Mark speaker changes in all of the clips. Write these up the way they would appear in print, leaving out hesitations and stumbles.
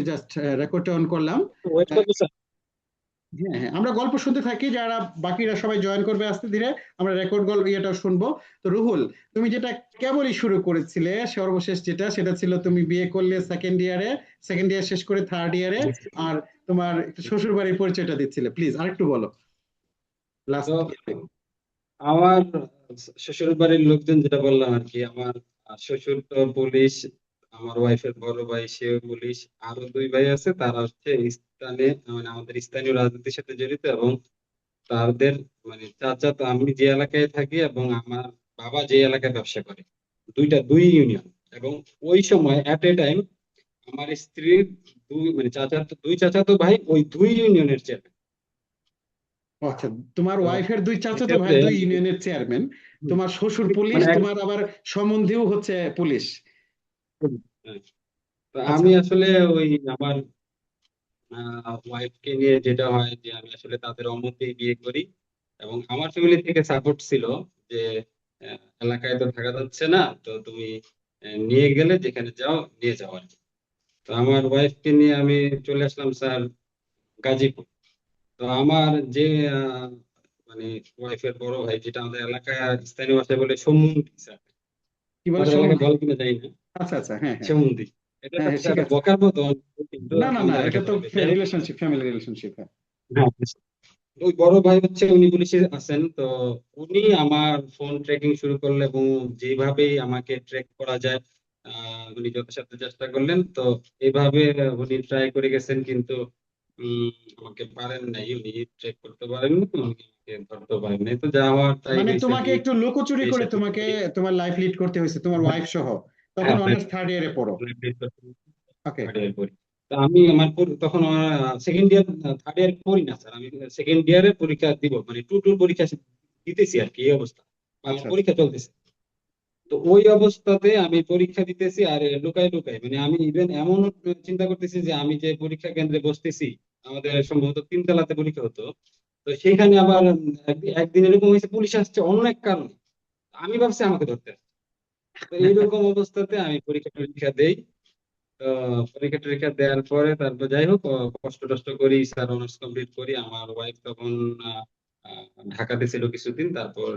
Speaker 1: Just রেকর্ডটা on করলাম।
Speaker 2: Wait
Speaker 1: আহ,
Speaker 2: করতেছেন?
Speaker 1: হ্যাঁ হ্যাঁ, আমরা গল্প শুনতে থাকি, যারা বাকিরা সবাই জয়েন করবে আস্তে ধীরে, আমরা রেকর্ড গল্প ইয়েটা শুনবো। তো রুহুল, তুমি যেটা কেবলই শুরু করেছিলে, সর্বশেষ যেটা সেটা ছিল তুমি বিয়ে করলে সেকেন্ড ইয়ারে, সেকেন্ড ইয়ার শেষ করে থার্ড ইয়ারে, আর তোমার শ্বশুর বাড়ির পরিচয়টা দিচ্ছিলে, প্লিজ আরেকটু বলো লাস্ট।
Speaker 2: তো আমার শ্বশুর বাড়ির লোকজন যেটা বললাম আর কি, আমার শ্বশুর তো পুলিশ, আমার ওয়াইফের বড় ভাই সেও পুলিশ, আরো দুই ভাই আছে তারা হচ্ছে স্থানে মানে আমাদের স্থানীয় রাজনীতির সাথে জড়িত, এবং তাদের মানে চাচা তো, আমি যে এলাকায় থাকি এবং আমার বাবা যে এলাকায় ব্যবসা করে, দুই ইউনিয়ন। এবং ওই সময় এট এ টাইম আমার স্ত্রীর দুই চাচা তো ভাই ওই দুই ইউনিয়নের চেয়ারম্যান।
Speaker 1: আচ্ছা, তোমার
Speaker 2: তো
Speaker 1: ওয়াইফের দুই চাচাতো ভাই
Speaker 2: সেক্ষেত্রে
Speaker 1: দুই ইউনিয়নের চেয়ারম্যান,
Speaker 2: হুম,
Speaker 1: তোমার শ্বশুর পুলিশ,
Speaker 2: মানে
Speaker 1: তোমার আবার সম্বন্ধীও হচ্ছে পুলিশ।
Speaker 2: হ্যাঁ, তো
Speaker 1: আচ্ছা।
Speaker 2: আমি আসলে ওই আমার ওয়াইফকে নিয়ে যেটা হয় যে আমি আসলে তাদের অমতেই বিয়ে করি, এবং আমার ফ্যামিলি থেকে সাপোর্ট ছিল যে এলাকায় তো থাকা যাচ্ছে না, তো তুমি নিয়ে গেলে যেখানে যাও নিয়ে যাও আর কি। তো আমার ওয়াইফকে নিয়ে আমি চলে আসলাম স্যার গাজীপুর। তো আমার যে আহ, মানে ওয়াইফের বড় ভাই, যেটা আমাদের এলাকায় স্থানীয় ভাষায় বলে সমুন্দি স্যার,
Speaker 1: কি বলে
Speaker 2: আমাদের এলাকায়
Speaker 1: সম্বন্ধী?
Speaker 2: বলে কিনা জানি না।
Speaker 1: আচ্ছা আচ্ছা, হ্যাঁ হ্যাঁ হ্যাঁ।
Speaker 2: সমুন্দি, এটা
Speaker 1: হ্যাঁ হ্যাঁ, ঠিক
Speaker 2: একটা
Speaker 1: আছে।
Speaker 2: বকার মতো কিন্তু
Speaker 1: না না না,
Speaker 2: আমাদের
Speaker 1: এটা
Speaker 2: এলাকায়
Speaker 1: তো
Speaker 2: বলে বেশ, যাই হোক।
Speaker 1: রিলেশনশিপ, ফ্যামিলি রিলেশনশিপ, হ্যাঁ।
Speaker 2: হ্যাঁ, ওই বড় ভাই হচ্ছে উনি পুলিশে আছেন, তো উনি আমার ফোন ট্র্যাকিং শুরু করলেন, এবং যেভাবেই আমাকে ট্র্যাক করা যায় উনি যথাসাধ্য চেষ্টা করলেন। তো এইভাবে উনি ট্রাই করে গেছেন, কিন্তু উম, আমাকে পারেন নাই, উনি ট্র্যাক করতে পারেন উনি আমাকে ধরতে পারেন নাই। তো যা হওয়ার তাই
Speaker 1: মানে
Speaker 2: হয়েছে,
Speaker 1: তোমাকে
Speaker 2: আমি
Speaker 1: একটু লুকোচুরি
Speaker 2: বিয়ে
Speaker 1: করে
Speaker 2: শাদী
Speaker 1: তোমাকে
Speaker 2: করি।
Speaker 1: তোমার লাইফ লিড করতে হয়েছে, তোমার ওয়াইফ সহ, তখন
Speaker 2: হ্যাঁ,
Speaker 1: অনার্স থার্ড ইয়ারে পড়ো। ওকে।
Speaker 2: থার্ড ইয়ার পড়ি। তো আমি আমার তখন সেকেন্ড ইয়ার, থার্ড ইয়ার পড়ি না স্যার, আমি সেকেন্ড ইয়ারে পরীক্ষা দিব, মানে টু টু পরীক্ষা দিতেছি আর কি, এই অবস্থা, আমার
Speaker 1: আচ্ছা আচ্ছা।
Speaker 2: পরীক্ষা চলতেছে। তো ওই অবস্থাতে আমি পরীক্ষা দিতেছি, আর লুকাই লুকাই মানে আমি ইভেন এমন চিন্তা করতেছি যে আমি যে পরীক্ষা কেন্দ্রে বসতেছি, আমাদের সম্ভবত তিনতলাতে পরীক্ষা হতো, তো সেইখানে আবার একদিন এরকম হয়েছে পুলিশ আসছে অন্য এক কারণে, আমি ভাবছি আমাকে ধরতে আসছে। তো এইরকম অবস্থাতে আমি পরীক্ষা টরীক্ষা দেই। তো পরীক্ষা টরীক্ষা দেওয়ার পরে তারপর যাই হোক, কষ্ট টষ্ট করি স্যার, অনার্স কমপ্লিট করি। আমার ওয়াইফ তখন আহ, আহ, ঢাকাতে ছিল কিছুদিন, তারপর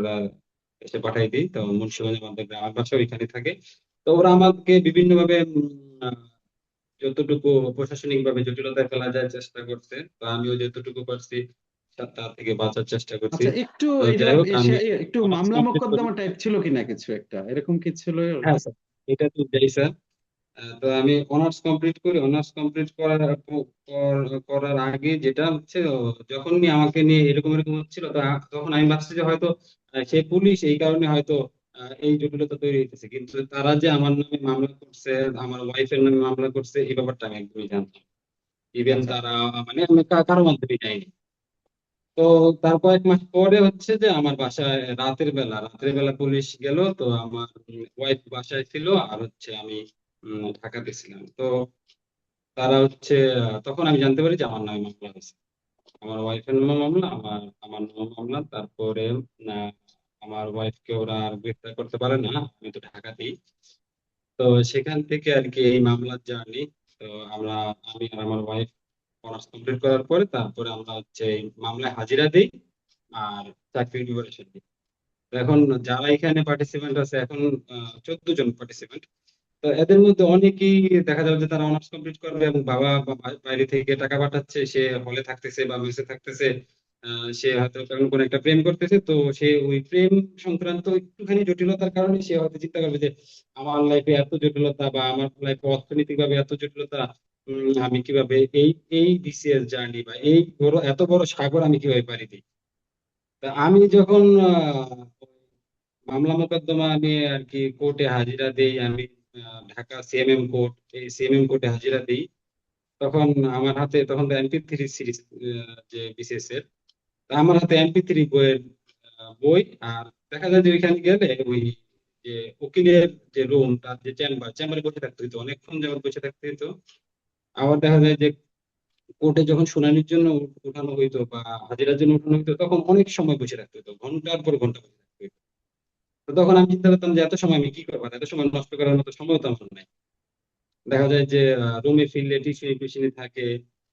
Speaker 2: এসে পাঠাই দিই। তো মুন্সিগঞ্জ আমাদের গ্রামের বাসা, ওইখানে থাকে। তো ওরা আমাকে বিভিন্ন ভাবে যতটুকু প্রশাসনিক ভাবে জটিলতায় ফেলা যায় চেষ্টা করছে, তো আমিও যতটুকু পারছি তার থেকে বাঁচার চেষ্টা করছি।
Speaker 1: আচ্ছা, একটু
Speaker 2: তো
Speaker 1: এটা
Speaker 2: যাই হোক, আমি
Speaker 1: একটু
Speaker 2: অনার্স
Speaker 1: মামলা
Speaker 2: কমপ্লিট করি।
Speaker 1: মোকদ্দমা টাইপ ছিল কিনা, কিছু একটা এরকম কি ছিল?
Speaker 2: হ্যাঁ স্যার, এটা তো যাই স্যার। তো আমি অনার্স কমপ্লিট করি। অনার্স কমপ্লিট করার আগে যেটা হচ্ছে, যখনই আমাকে নিয়ে এরকম এরকম হচ্ছিল, তখন আমি ভাবছি যে হয়তো সে পুলিশ, এই কারণে হয়তো এই জটিলতা তৈরি হইতেছে, কিন্তু তারা যে আমার নামে মামলা করছে, আমার ওয়াইফের নামে মামলা করছে, এই ব্যাপারটা আমি একদমই জানতাম। ইভেন
Speaker 1: আচ্ছা
Speaker 2: তারা মানে আমি কারো মাধ্যমে যায়নি। তো তার কয়েক মাস পরে হচ্ছে যে আমার বাসায় রাতের বেলা পুলিশ গেল। তো আমার ওয়াইফ বাসায় ছিল, আর হচ্ছে আমি ঢাকাতে ছিলাম। তো তারা হচ্ছে তখন আমি জানতে পারি যে আমার নামে মামলা হয়েছে, আমার ওয়াইফের নামে মামলা, আমার নামে মামলা। তারপরে আহ, আমার ওয়াইফকে ওরা আর গ্রেফতার করতে পারে না, আমি তো ঢাকাতেই। তো সেখান থেকে আর কি এই মামলার জার্নি। তো আমরা, আমি আর আমার ওয়াইফ অনার্স কমপ্লিট করার পরে তারপরে আমরা হচ্ছে এই মামলায় হাজিরা দিই, আর চাকরির প্রিপারেশন দিই। তো এখন যারা এখানে পার্টিসিপেন্ট আছে, এখন 14 জন পার্টিসিপেন্ট। তো এদের মধ্যে অনেকেই দেখা যাবে যে তারা অনার্স কমপ্লিট করবে, এবং বাবা বাইরে থেকে টাকা পাঠাচ্ছে, সে হলে থাকতেছে বা মেসে থাকতেছে। সে হয়তো কারণ কোনো একটা প্রেম করতেছে, তো সে ওই প্রেম সংক্রান্ত একটুখানি জটিলতার কারণে সে হয়তো চিন্তা করবে যে আমার লাইফে এত জটিলতা, বা আমার লাইফে অর্থনৈতিক ভাবে এত জটিলতা, আমি কিভাবে এই এই বিসিএস জার্নি বা এই এত বড় সাগর আমি কিভাবে পাড়ি দিই। তা আমি যখন মামলা মোকদ্দমা নিয়ে আর কি কোর্টে হাজিরা দেই, আমি ঢাকা সিএমএম কোর্ট, এই সিএমএম কোর্টে হাজিরা দিই। তখন আমার হাতে, তখন তো MP3 সিরিজ, যে বিসিএস এর, তা আমার হাতে MP3 বইয়ের বই। আর দেখা যায় যে ওইখানে গেলে ওই যে উকিলের যে রুম, তার যে চেম্বারে বসে থাকতে হইতো, অনেকক্ষণ যাবত বসে থাকতে হইতো। আবার দেখা যায় যে কোর্টে যখন শুনানির জন্য উঠানো হইতো বা হাজিরার জন্য উঠানো হইতো, তখন অনেক সময় বসে থাকতে হতো, ঘন্টার পর ঘন্টা বসে থাকতে হইতো। তো তখন আমি চিন্তা করতাম যে এত সময় আমি কি করবো, আর এত সময় নষ্ট করার মতো সময় তো আমার নাই। দেখা যায় যে রুমে ফিরলে টিউশনি টিউশনি থাকে।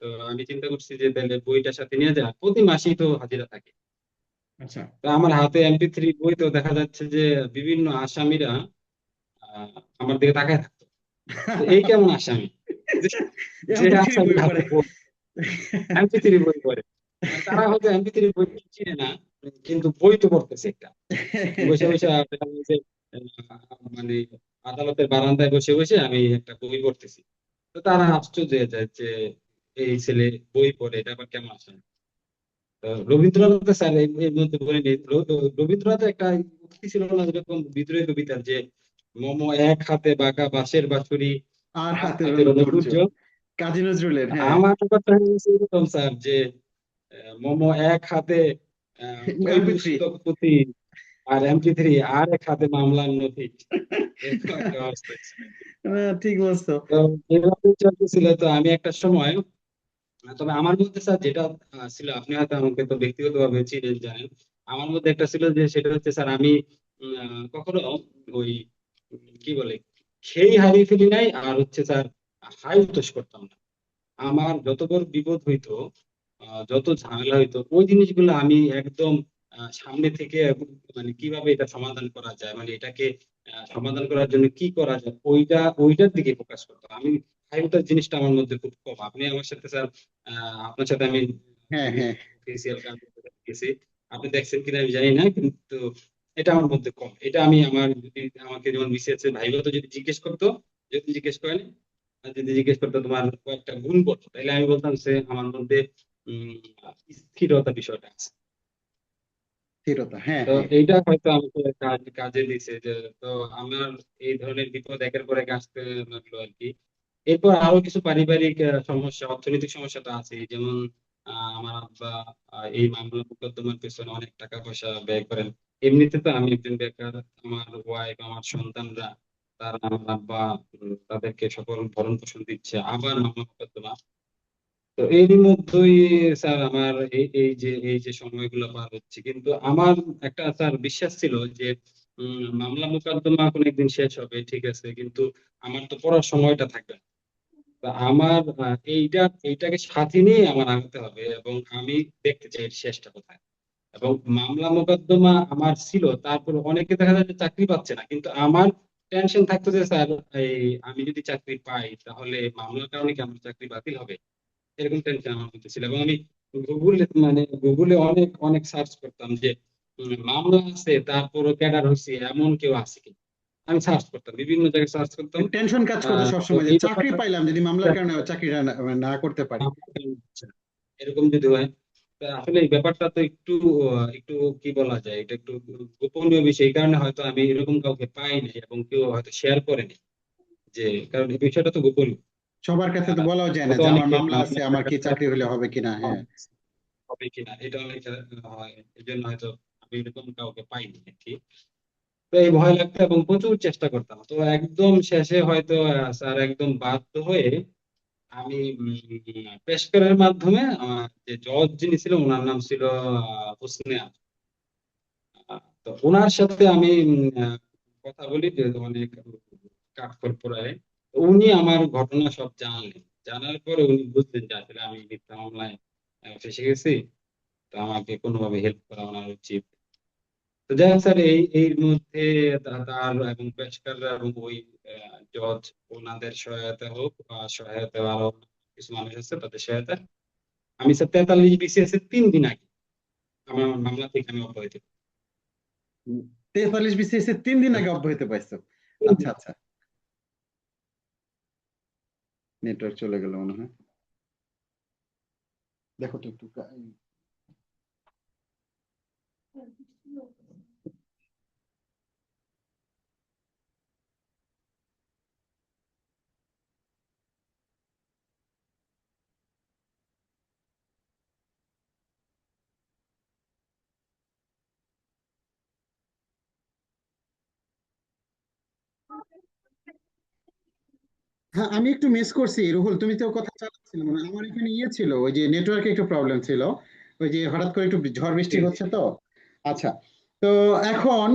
Speaker 2: তো আমি চিন্তা করছি যে তাহলে বইটার সাথে নিয়ে যায়, প্রতি মাসেই তো হাজিরা থাকে।
Speaker 1: আচ্ছা।
Speaker 2: তো আমার হাতে MP3 বই, তো দেখা যাচ্ছে যে বিভিন্ন আসামিরা আহ, আমার দিকে তাকায় থাকতো। তো এই কেমন আসামি, যে যে
Speaker 1: MP3
Speaker 2: আসামি
Speaker 1: বই
Speaker 2: হাতে
Speaker 1: পড়ে।
Speaker 2: MP3 বই পড়ে। মানে তারা হয়তো MP3 বই চিনে না, কিন্তু বই তো পড়তেছে একটা। বসে বসে দেখা যায় যে, মানে আদালতের বারান্দায় বসে বসে আমি একটা বই পড়তেছি। তো তারা আশ্চর্য হয়ে যায় যে এই ছেলে বই পড়ে, এটা আবার কেমন আসে। তো রবীন্দ্রনাথ স্যার এর মধ্যে বলেনি, রবীন্দ্রনাথ একটা উক্তি ছিল না, যেরকম বিদ্রোহী কবিতার যে মম এক হাতে বাঁকা বাঁশের বাঁশুরি,
Speaker 1: আর
Speaker 2: আর
Speaker 1: হাতে
Speaker 2: হাতে
Speaker 1: রণতূর্য,
Speaker 2: রণকুঞ্জ।
Speaker 1: কাজী নজরুলের, হ্যাঁ।
Speaker 2: আমার কথা হয়েছে এরকম স্যার যে মম এক হাতে
Speaker 1: MP3।
Speaker 2: পুস্তক পুঁথি, আর MP3 আর এক হাতে মামলার নথি। এরকম একটা অবস্থা ছিল।
Speaker 1: ঠিক বলছো।
Speaker 2: তো এভাবে চলতেছিল। তো আমি একটা সময়, তবে আমার মধ্যে স্যার যেটা ছিল, আপনি হয়তো আমাকে তো ব্যক্তিগতভাবে চিনেন, জানেন। আমার মধ্যে একটা ছিল যে সেটা হচ্ছে স্যার, আমি কখনো ওই কি বলে খেই হারিয়ে ফেলি নাই, আর হচ্ছে স্যার হাই উতোষ করতাম না। আমার যত বড় বিপদ হইতো, যত ঝামেলা হইতো, ওই জিনিসগুলো আমি একদম সামনে থেকে মানে কিভাবে এটা সমাধান করা যায়, মানে এটাকে সমাধান করার জন্য কি করা যায়, ওইটার দিকে ফোকাস করতাম আমি। ফাইলটার জিনিসটা আমার মধ্যে খুব কম। আপনি আমার সাথে স্যার, আপনার সাথে আমি
Speaker 1: হ্যাঁ, হ্যাঁ,
Speaker 2: অফিসিয়াল কাজ গেছি, আপনি দেখছেন কিনা আমি জানি না, কিন্তু এটা আমার মধ্যে কম। এটা আমি আমার যদি আমাকে যেমন বিসিএস এর ভাইবা তো যদি জিজ্ঞেস করতো, যদি জিজ্ঞেস করেন, আর যদি জিজ্ঞেস করতো তোমার কয়েকটা গুণ বলো, তাহলে আমি বলতাম যে আমার মধ্যে উম স্থিরতা বিষয়টা আছে।
Speaker 1: স্থিরতা, হ্যাঁ,
Speaker 2: তো
Speaker 1: হ্যাঁ।
Speaker 2: এইটা হয়তো আমাকে কাজে দিছে যে, তো আমার এই ধরনের বিপদ একের পর এক আসতে লাগলো আর কি। এরপর আরো কিছু পারিবারিক সমস্যা, অর্থনৈতিক সমস্যা তো আছে, যেমন আমার আব্বা এই মামলা মোকদ্দমার পেছনে অনেক টাকা পয়সা ব্যয় করেন। এমনিতে তো আমি একজন বেকার, আমার ওয়াইফ, আমার সন্তানরা, তারা আমার আব্বা তাদেরকে সকল ভরণ পোষণ দিচ্ছে, আবার মামলা মোকদ্দমা। তো এরই মধ্যেই স্যার আমার এই যে সময়গুলো পার হচ্ছে, কিন্তু আমার একটা স্যার বিশ্বাস ছিল যে মামলা মোকদ্দমা কোনো একদিন শেষ হবে, ঠিক আছে, কিন্তু আমার তো পড়ার সময়টা থাকবে না। তা আমার এইটাকে সাথে নিয়ে আমার আগাতে হবে, এবং আমি দেখতে চাই এর শেষটা কোথায়। এবং মামলা মোকদ্দমা আমার ছিল, তারপর অনেকে দেখা যাচ্ছে চাকরি পাচ্ছে না, কিন্তু আমার টেনশন থাকতো যে স্যার, এই আমি যদি চাকরি পাই তাহলে মামলার কারণে কি আমার চাকরি বাতিল হবে, এরকম টেনশন আমার মধ্যে ছিল। এবং আমি গুগলে অনেক অনেক সার্চ করতাম যে মামলা আছে তারপরও ক্যাডার হয়েছে এমন কেউ আছে কি। আমি সার্চ করতাম, বিভিন্ন জায়গায় সার্চ করতাম।
Speaker 1: টেনশন কাজ করতো
Speaker 2: তো
Speaker 1: সবসময় যে
Speaker 2: এই
Speaker 1: চাকরি
Speaker 2: ব্যাপারটা
Speaker 1: পাইলাম যদি মামলার কারণে চাকরিটা না করতে পারি।
Speaker 2: আমার কেন হচ্ছে না? এরকম যদি হয়, তা আসলে এই ব্যাপারটা তো একটু একটু কি বলা যায়, এটা একটু গোপনীয় বিষয়, এই কারণে হয়তো আমি এরকম কাউকে পাইনি এবং কেউ হয়তো শেয়ার করেনি, যে কারণ এই বিষয়টা তো গোপনীয়।
Speaker 1: সবার কাছে তো
Speaker 2: আহ,
Speaker 1: বলাও যায় না
Speaker 2: হয়তো
Speaker 1: যে আমার
Speaker 2: অনেকে
Speaker 1: মামলা আছে, আমার কি চাকরি হলে হবে কিনা, হ্যাঁ।
Speaker 2: হবে কিনা, এটা অনেক হয়, এই জন্য হয়তো আমি এরকম কাউকে পাইনি আর কি। তো এই ভয় লাগতো এবং প্রচুর চেষ্টা করতাম। তো একদম শেষে হয়তো স্যার একদম বাধ্য হয়ে আমি পেশকারের মাধ্যমে যে জজ যিনি ছিল ওনার নাম ছিল হোসনে আরা। তো ওনার সাথে আমি কথা বলি যে অনেক কাঠখড় পোড়ায়। তো উনি আমার ঘটনা সব জানলেন, জানার পরে উনি বুঝলেন যে আসলে আমি মিথ্যা মামলায় ফেসে গেছি, তো আমাকে কোনোভাবে হেল্প করা ওনার উচিত। তো যাই হোক স্যার, এর মধ্যে তার এবং পেশকাররা এবং ওই জজ, ওনাদের সহায়তা হোক বা সহায়তা আরো কিছু মানুষ আছে তাদের সহায়তা, আমি স্যার 43 BCS এর 3 দিন আগে আমার মামলা থেকে আমি অব্যাহতি পাই।
Speaker 1: 43 BCS এর 3 দিন আগে অব্যাহতি পাইছো? আচ্ছা, আচ্ছা। নেটওয়ার্ক চলে গেল মনে হয়। দেখো তো একটু হ্যাঁ, আমি একটু মিস করছি রুহুল, তুমি তো কথা চালাচ্ছিলে, মানে আমার এখানে ইয়ে ছিল, ওই যে নেটওয়ার্কে একটু প্রবলেম ছিল, ওই যে হঠাৎ করে একটু ঝড় বৃষ্টি
Speaker 2: জি, জি,
Speaker 1: হচ্ছে তো। আচ্ছা। তো এখন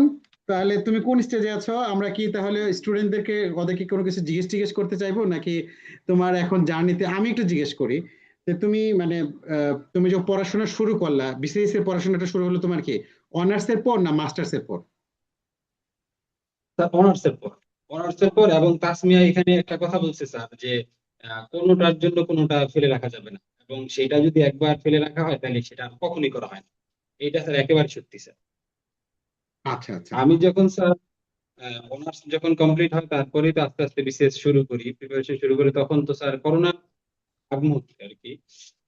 Speaker 1: তাহলে তুমি কোন স্টেজে আছো? আমরা কি তাহলে স্টুডেন্টদেরকে ওদেরকে কোনো কিছু জিজ্ঞেস টিজ্ঞেস করতে চাইবো, নাকি তোমার এখন জার্নিতে আমি একটু জিজ্ঞেস করি যে তুমি মানে তুমি যে পড়াশোনা শুরু করলা, বিসিএস এর পড়াশোনাটা শুরু হলো তোমার কি অনার্স এর পর না মাস্টার্স এর পর?
Speaker 2: স্যার অনার্স এর পর, অনার্স এর পর। এবং তাসমিয়া এখানে একটা কথা বলছে স্যার যে কোনোটার জন্য কোনোটা ফেলে রাখা যাবে না, এবং সেটা যদি একবার ফেলে রাখা হয় তাহলে সেটা আর কখনোই করা হয় না। এটা স্যার একেবারে সত্যি স্যার।
Speaker 1: আচ্ছা আচ্ছা।
Speaker 2: আমি যখন স্যার অনার্স যখন কমপ্লিট হয় তারপরেই তো আস্তে আস্তে বিসিএস শুরু করি, প্রিপারেশন শুরু করি, তখন তো স্যার করোনা আগ মুহূর্তে আর কি।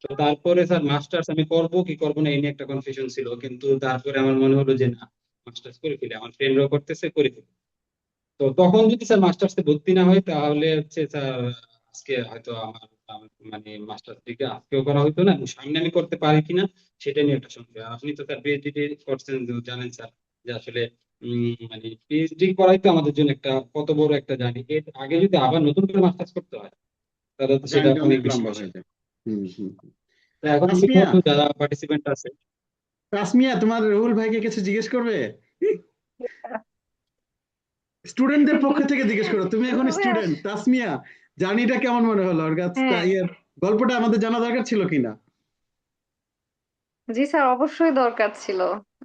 Speaker 2: তো তারপরে স্যার মাস্টার্স আমি করব কি করবো না এই নিয়ে একটা কনফিউশন ছিল, কিন্তু তারপরে আমার মনে হলো যে না, মাস্টার্স করে ফেলে, আমার ফ্রেন্ডরাও করতেছে, করে ফেলে। তো তখন যদি স্যার মাস্টার্সে ভর্তি না হয় তাহলে হচ্ছে স্যার আজকে হয়তো আমার মানে মাস্টার্স ডিগ্রি আজকেও করা হতো না, এবং সামনে আমি করতে পারি কিনা সেটা নিয়ে একটা সন্দেহ। আর আপনি তো স্যার পিএইচডি করছেন, জানেন স্যার যে আসলে মানে পিএইচডি করাই তো আমাদের জন্য একটা কত বড় একটা জার্নি। এর আগে যদি আবার নতুন করে মাস্টার্স করতে হয় তাহলে তো সেটা
Speaker 1: জার্নিটা
Speaker 2: অনেক
Speaker 1: অনেক
Speaker 2: বেশি
Speaker 1: লম্বা
Speaker 2: বিষয়।
Speaker 1: হয়ে যায়। হুম হুম।
Speaker 2: তো এখন কি
Speaker 1: তাসমিয়া,
Speaker 2: বলবো যারা পার্টিসিপেন্ট আছে।
Speaker 1: তাসমিয়া তোমার রাহুল ভাইকে কিছু জিজ্ঞেস করবে? স্টুডেন্টদের পক্ষ থেকে জিজ্ঞেস করো, তুমি এখন
Speaker 3: রুবে
Speaker 1: স্টুডেন্ট তাসমিয়া, জার্নিটা কেমন মনে হলো ওর কাছে?
Speaker 3: হ্যাঁ,
Speaker 1: ইয়ের গল্পটা আমাদের জানা দরকার ছিল কিনা?
Speaker 3: জি স্যার, অবশ্যই দরকার ছিল।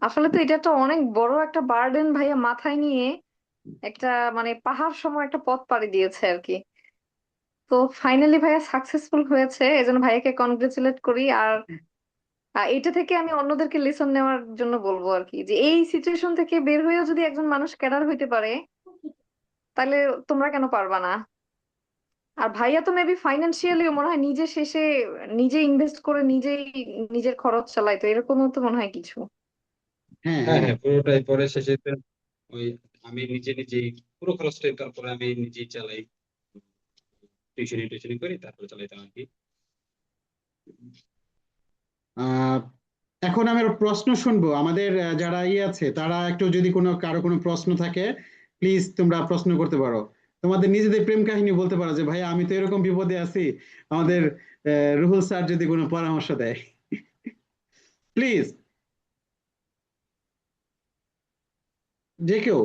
Speaker 3: আসলে তো এটা একটা অনেক বড় একটা বার্ডেন ভাইয়া মাথায় নিয়ে একটা মানে পাহাড় সম একটা পথ পাড়ি দিয়েছে আর কি। তো ফাইনালি ভাইয়া সাকসেসফুল হয়েছে, এজন্য ভাইয়াকে কনগ্রেচুলেট করি। আর এটা থেকে আমি অন্যদেরকে লেসন নেওয়ার জন্য বলবো আর কি, যে এই সিচুয়েশন থেকে বের হয়েও যদি একজন মানুষ ক্যাডার হইতে পারে, তাহলে তোমরা কেন পারবা না? আর ভাইয়া তো মেবি ফাইন্যান্সিয়ালিও মনে হয় নিজে শেষে নিজে ইনভেস্ট করে নিজেই নিজের খরচ চালায়, তো এরকমও তো মনে হয় কিছু।
Speaker 1: হ্যাঁ
Speaker 2: হ্যাঁ
Speaker 1: হ্যাঁ।
Speaker 2: হ্যাঁ, পুরোটাই পরে শেষে তো ওই আমি নিজে নিজেই পুরো খরচটাই তারপরে আমি নিজেই চালাই, টিউশনি টিউশনি করি তারপরে চালাইতাম আর কি।
Speaker 1: আহ, এখন আমি একটা প্রশ্ন শুনবো আমাদের যারা আছে তারা একটু, যদি কারো কোনো প্রশ্ন থাকে প্লিজ তোমরা প্রশ্ন করতে পারো। তোমাদের নিজেদের প্রেম কাহিনী বলতে পারো যে ভাই আমি তো এরকম বিপদে আছি, আমাদের রুহুল স্যার যদি কোনো পরামর্শ দেয়। প্লিজ, যে কেউ।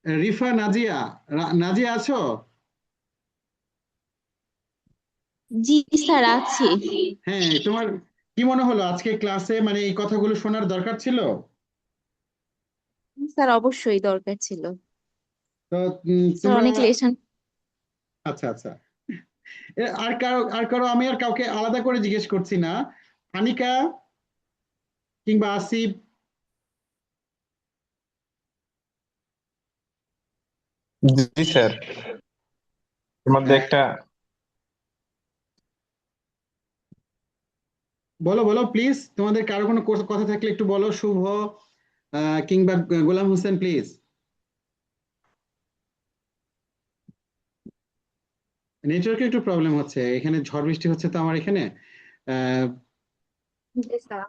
Speaker 1: রিফা, নাজিয়া, নাজিয়া আছো?
Speaker 4: জি স্যার, আছি।
Speaker 1: হ্যাঁ, তোমার কি মনে হলো আজকে ক্লাসে, মানে এই কথাগুলো শোনার দরকার ছিল?
Speaker 4: স্যার অবশ্যই দরকার ছিল।
Speaker 1: তো
Speaker 4: স্যার
Speaker 1: তোমরা,
Speaker 4: অনেক লেসন।
Speaker 1: আচ্ছা আচ্ছা। আর কারো আমি আর কাউকে আলাদা করে জিজ্ঞেস করছি না। আনিকা কিংবা আসিফ,
Speaker 5: জি স্যার, এর মধ্যে
Speaker 1: আহ,
Speaker 5: একটা
Speaker 1: বলো বলো প্লিজ, তোমাদের কারো কোনো কথা থাকলে একটু বলো। শুভ কিংবা গোলাম হোসেন, প্লিজ। নেটওয়ার্কে একটু প্রবলেম হচ্ছে এখানে, ঝড় বৃষ্টি হচ্ছে তো আমার এখানে। আহ,
Speaker 3: জি স্যার।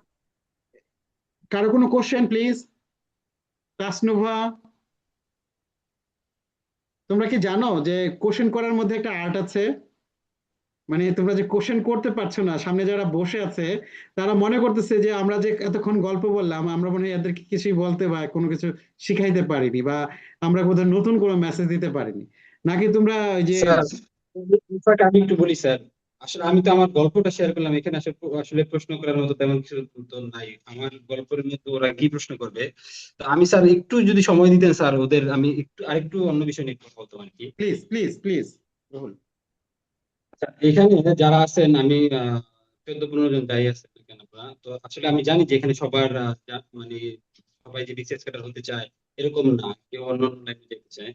Speaker 1: কারো কোনো কোশ্চেন প্লিজ? তাসনুভা, তোমরা কি জানো যে কোশ্চেন করার মধ্যে একটা আর্ট আছে? মানে তোমরা যে কোশ্চেন করতে পারছো না, সামনে যারা বসে আছে তারা মনে করতেছে যে আমরা যে এতক্ষণ গল্প বললাম আমরা মনে হয় এদেরকে কিছুই বলতে বা কোনো কিছু শিখাইতে পারিনি, বা আমরা কোথাও নতুন কোনো মেসেজ দিতে পারিনি, নাকি তোমরা ওই যে।
Speaker 2: স্যার ইনফ্যাক্ট আমি একটু বলি স্যার, আসলে আমি তো আমার গল্পটা শেয়ার করলাম, এখানে আসলে আসলে প্রশ্ন করার মতো তেমন কিছু তো নাই। আমার গল্পের মধ্যে ওরা কি প্রশ্ন করবে? তো আমি স্যার একটু যদি সময় দিতেন স্যার ওদের, আমি একটু আরেকু অন্য বিষয় নিয়ে কথা বলতাম আর কি।
Speaker 1: Please please please, Rahul.
Speaker 2: আচ্ছা, এখানে যারা আছেন আমি 14-15 জন যাই আছেন এখানে আপনারা, তো আসলে আমি জানি যে এখানে সবার মানে সবাই যে বিসিএস ক্যাডার হতে চায় এরকম না, কেউ অন্য অন্য লাইনে যেতে চায়।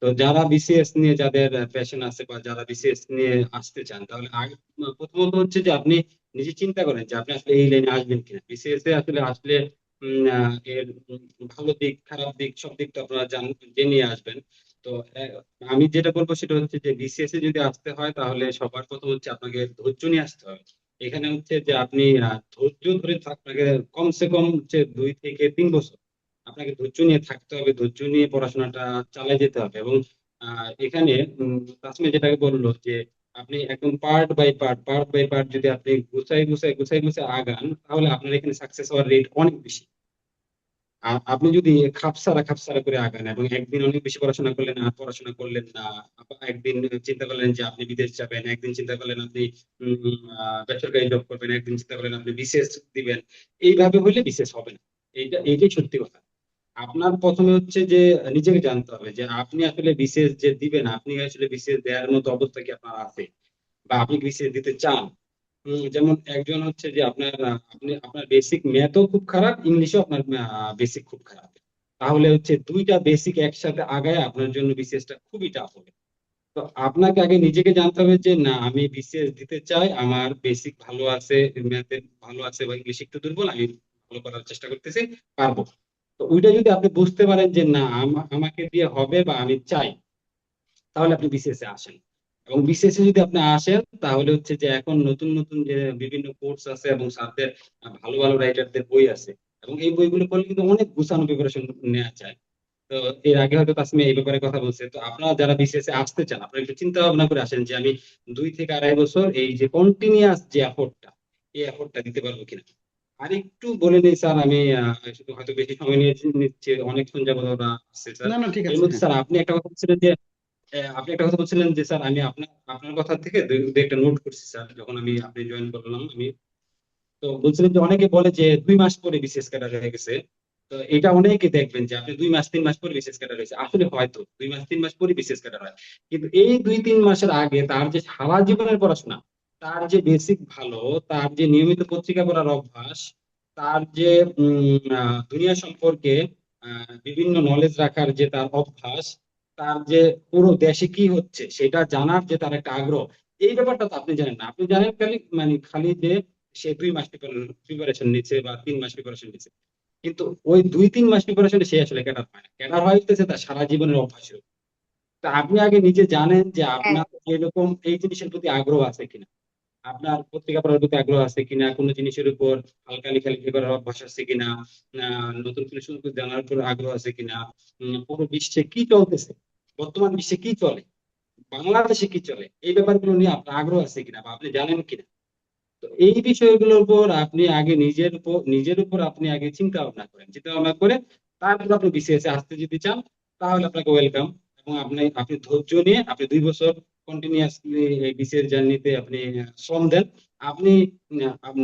Speaker 2: তো যারা বিসিএস নিয়ে যাদের প্যাশন আছে বা যারা বিসিএস নিয়ে আসতে চান, তাহলে আগে প্রথমত হচ্ছে যে আপনি নিজে চিন্তা করেন যে আপনি আসলে এই লাইনে আসবেন কিনা। বিসিএস এ আসলে আসলে এর ভালো দিক খারাপ দিক সব দিক তো আপনারা জেনে আসবেন। তো আমি যেটা বলবো সেটা হচ্ছে যে বিসিএস এ যদি আসতে হয় তাহলে সবার প্রথম হচ্ছে আপনাকে ধৈর্য নিয়ে আসতে হবে। এখানে হচ্ছে যে আপনি ধৈর্য ধরে আপনাকে কমসে কম হচ্ছে 2 থেকে 3 বছর আপনাকে ধৈর্য নিয়ে থাকতে হবে, ধৈর্য নিয়ে পড়াশোনাটা চালিয়ে যেতে হবে। এবং এখানে তাসমিয়া যেটাকে বললো যে আপনি একদম পার্ট বাই পার্ট যদি আপনি গুছাই গুছাই আগান, তাহলে আপনার এখানে সাকসেস হওয়ার রেট অনেক বেশি। আর আপনি যদি খাপসারা করে আগান এবং একদিন অনেক বেশি পড়াশোনা করলেন আর পড়াশোনা করলেন না, আবার একদিন চিন্তা করলেন যে আপনি বিদেশ যাবেন, একদিন চিন্তা করলেন আপনি বেসরকারি জব করবেন, একদিন চিন্তা করলেন আপনি বিসিএস দিবেন, এইভাবে হইলে বিসিএস হবে না। এইটাই সত্যি কথা। আপনার প্রথমে হচ্ছে যে নিজেকে জানতে হবে যে আপনি আসলে বিসিএস যে দিবেন, আপনি আসলে বিসিএস দেওয়ার মতো অবস্থা কি আপনার আছে, বা আপনি কি বিসিএস দিতে চান। যেমন একজন হচ্ছে যে আপনার বেসিক ম্যাথও খুব খারাপ, ইংলিশও আপনার বেসিক খুব খারাপ, তাহলে হচ্ছে দুইটা বেসিক একসাথে আগায় আপনার জন্য বিসিএস টা খুবই টাফ হবে। তো আপনাকে আগে নিজেকে জানতে হবে যে না, আমি বিসিএস দিতে চাই, আমার বেসিক ভালো আছে, ম্যাথে ভালো আছে, বা ইংলিশ একটু দুর্বল, আমি ভালো করার চেষ্টা করতেছি, পারবো। তো ওইটা যদি আপনি বুঝতে পারেন যে না, আমাকে দিয়ে হবে বা আমি চাই, তাহলে আপনি বিসিএস এ আসেন। এবং বিসিএস এ যদি আপনি আসেন, তাহলে হচ্ছে যে এখন নতুন নতুন যে বিভিন্ন কোর্স আছে এবং স্যারদের ভালো ভালো রাইটারদের বই আছে, এবং এই বইগুলো পড়লে কিন্তু অনেক গুছানো প্রিপারেশন নেওয়া যায়। তো এর আগে হয়তো তাসমিয়া এই ব্যাপারে কথা বলছে। তো আপনারা যারা বিসিএস এ আসতে চান, আপনারা একটু চিন্তা ভাবনা করে আসেন যে আমি 2 থেকে 2.5 বছর এই যে কন্টিনিউয়াস যে এফোর্টটা, এই এফোর্টটা দিতে পারবো কিনা। আর একটু বলে নেই স্যার, আমি শুধু হয়তো বেশি সময় নিয়ে নিচ্ছে, অনেকক্ষণ যাবত ওরা আসছে স্যার।
Speaker 1: না না, ঠিক
Speaker 2: এর
Speaker 1: আছে,
Speaker 2: মধ্যে
Speaker 1: হ্যাঁ।
Speaker 2: স্যার আপনি একটা কথা বলছিলেন যে স্যার, আমি আপনার আপনার কথা থেকে দুই একটা নোট করছি স্যার, যখন আপনি জয়েন করলাম আমি। তো বলছিলেন যে অনেকে বলে যে 2 মাস পরে বিসিএস ক্যাডার হয়ে গেছে। তো এটা অনেকে দেখবেন যে আপনি 2 মাস 3 মাস পরে বিসিএস ক্যাডার হয়েছে, আসলে হয়তো 2 মাস 3 মাস পরে বিসিএস ক্যাডার হয়, কিন্তু এই 2-3 মাসের আগে তার যে সারা জীবনের পড়াশোনা, তার যে বেসিক ভালো, তার যে নিয়মিত পত্রিকা পড়ার অভ্যাস, তার যে দুনিয়া সম্পর্কে বিভিন্ন নলেজ রাখার যে তার অভ্যাস, তার যে পুরো দেশে কি হচ্ছে সেটা জানার যে তার একটা আগ্রহ, এই ব্যাপারটা তো আপনি জানেন না। আপনি জানেন খালি যে সে 2 মাস প্রিপারেশন নিচ্ছে বা 3 মাস প্রিপারেশন নিচ্ছে, কিন্তু ওই 2-3 মাস প্রিপারেশনে সে আসলে ক্যাডার হয় না, ক্যাডার হইতেছে তার সারা জীবনের অভ্যাসের। তা আপনি আগে নিজে জানেন যে
Speaker 3: হ্যাঁ।
Speaker 2: আপনার এরকম এই জিনিসের প্রতি আগ্রহ আছে কিনা, আপনার পত্রিকা পড়ার প্রতি আগ্রহ আছে কিনা, কোনো জিনিসের উপর হালকা লেখালেখি করার অভ্যাস আছে কিনা, নতুন কিছু সম্পর্কে জানার উপর আগ্রহ আছে কিনা, পুরো বিশ্বে কি চলতেছে, বর্তমান বিশ্বে কি চলে, বাংলাদেশে কি চলে, এই ব্যাপারগুলো নিয়ে আপনার আগ্রহ আছে কিনা বা আপনি জানেন কিনা। তো এই বিষয়গুলোর উপর আপনি আগে নিজের উপর আপনি আগে চিন্তা ভাবনা করেন, চিন্তা ভাবনা করে তারপর আপনি বিসিএস এ আসতে যদি চান, তাহলে আপনাকে ওয়েলকাম। এবং আপনি আপনি ধৈর্য নিয়ে আপনি 2 বছর কন্টিনিউয়াসলি এই বিসিএস জার্নিতে আপনি শ্রম দেন। আপনি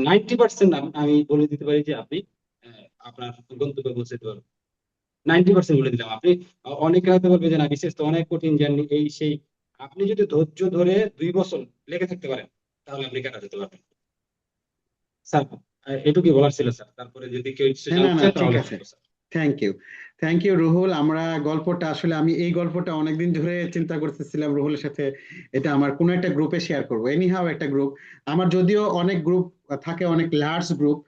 Speaker 2: 90% আমি বলে দিতে পারি যে আপনি আপনার গন্তব্যে পৌঁছাতে পারবেন। 90% বলে দিলাম আপনি। অনেকে হয়তো বলবে যে না, বিসিএস তো অনেক কঠিন জার্নি, এই সেই। আপনি যদি ধৈর্য ধরে 2 বছর লেগে থাকতে পারেন, তাহলে আপনি কাটা যেতে পারবেন স্যার। এটুকুই বলার ছিল স্যার, তারপরে যদি কেউ কিছু
Speaker 1: হ্যাঁ, না
Speaker 2: জানতে
Speaker 1: না,
Speaker 2: চায়
Speaker 1: ঠিক
Speaker 2: তাহলে
Speaker 1: আছে।
Speaker 2: বলবো sir.
Speaker 1: Thank you. Thank you Ruhul. আমরা গল্পটা আসলে আমি এই গল্পটা অনেকদিন ধরে চিন্তা করতেছিলাম রুহুলের সাথে এটা আমার কোনো একটা গ্রুপে শেয়ার করবো, এনিহাও একটা গ্রুপ। আমার যদিও অনেক গ্রুপ থাকে, অনেক লার্জ গ্রুপ,